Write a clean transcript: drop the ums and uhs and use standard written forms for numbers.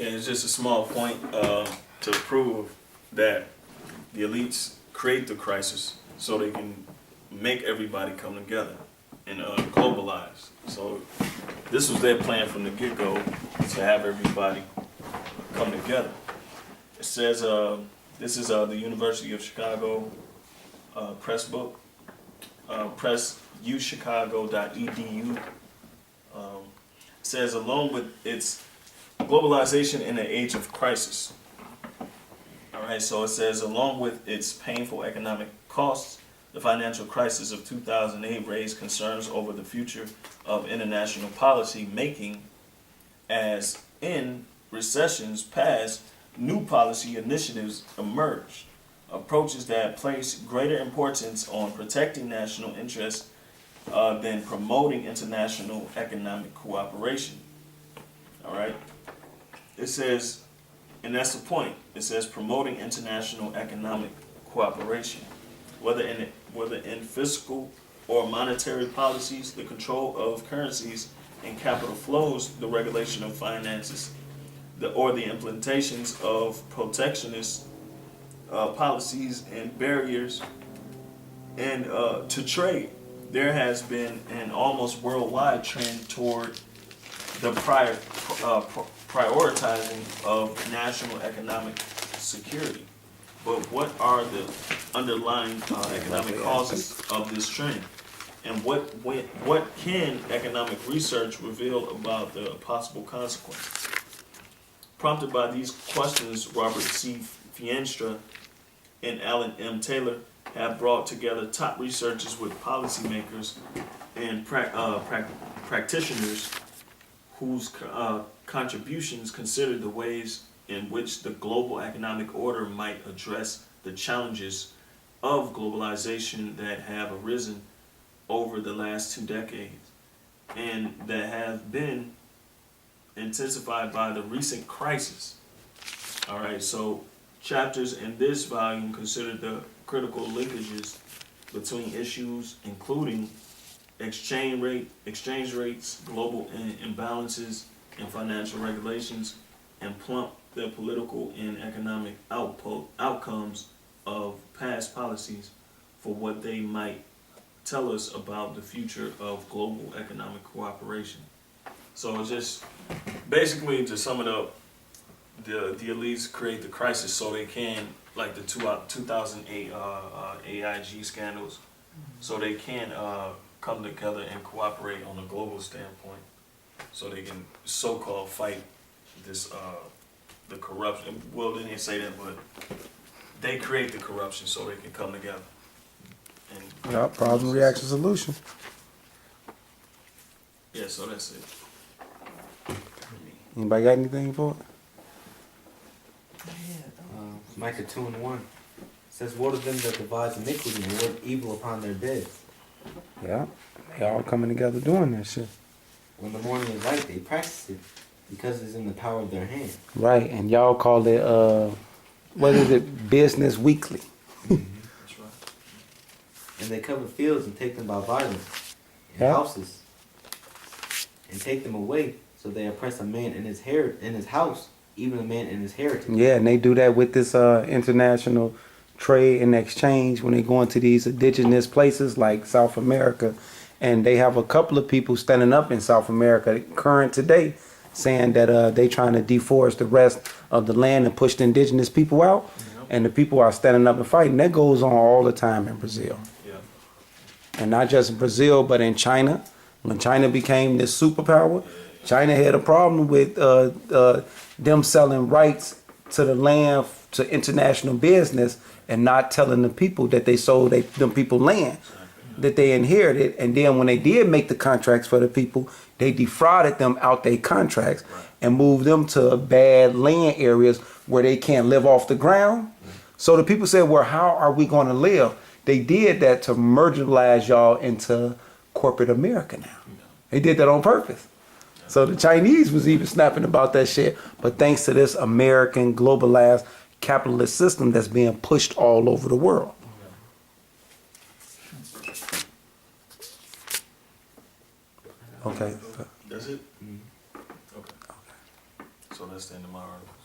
Okay, it's just a small point to prove that the elites create the crisis so they can make everybody come together and globalize. So this was their plan from the get-go, to have everybody come together. It says, this is the University of Chicago press book, pressuchicago.edu. It says, along with its globalization in an age of crisis. All right, so it says, along with its painful economic costs, the financial crisis of 2008 raised concerns over the future of international policy making, as in recessions past, new policy initiatives emerged, approaches that place greater importance on protecting national interests than promoting international economic cooperation. All right? It says, and that's the point, it says promoting international economic cooperation, whether in fiscal or monetary policies, the control of currencies and capital flows, the regulation of finances, or the implementations of protectionist policies and barriers and to trade. There has been an almost worldwide trend toward the prioritizing of national economic security. But what are the underlying economic causes of this trend? And what can economic research reveal about the possible consequences? Prompted by these questions, Robert C. Fienstra and Alan M. Taylor have brought together top researchers with policymakers and practitioners whose contributions consider the ways in which the global economic order might address the challenges of globalization that have arisen over the last 2 decades and that have been intensified by the recent crisis. All right, so chapters in this volume consider the critical linkages between issues including exchange rates, global imbalances, and financial regulations, and plumb the political and economic outcomes of past policies for what they might tell us about the future of global economic cooperation. So just basically, to sum it up, the elites create the crisis so they can, like the 2008 AIG scandals, so they can come together and cooperate on a global standpoint, so they can so-called fight this the corruption. Well, they didn't say that, but they create the corruption so they can come together. And yeah, problem, reaction, solution. yeah, so that's it. Anybody got anything for it? Micah 2:1 says, "Woe to them that devise iniquity and work evil upon their beds. Yeah, they all coming together doing that shit. When the morning is light, they practice it because it's in the power of their hand." Right, and y'all call it, what is it, Business Weekly. That's right. And they cover fields and take them by violence, and Yeah. houses, and take them away. So they oppress a man in his house, even a man in his heritage. Yeah, and they do that with this international trade and exchange when they go into these indigenous places like South America. And they have a couple of people standing up in South America, current today, saying that they trying to deforest the rest of the land and push the indigenous people out. Yep. And the people are standing up and fighting. That goes on all the time in Brazil. Yeah. And not just in Brazil, but in China. When China became this superpower, China had a problem with them selling rights to the land to international business and not telling the people that they sold them people land that they inherited. And then when they did make the contracts for the people, they defrauded them out their contracts and moved them to bad land areas where they can't live off the ground. So the people said, well, how are we going to live? They did that to marginalize y'all into corporate America now. They did that on purpose. So the Chinese was even snapping about that shit. But thanks to this American globalized capitalist system that's being pushed all over the world. Okay. That's it? Mhm. Okay. So So that's the end of my article.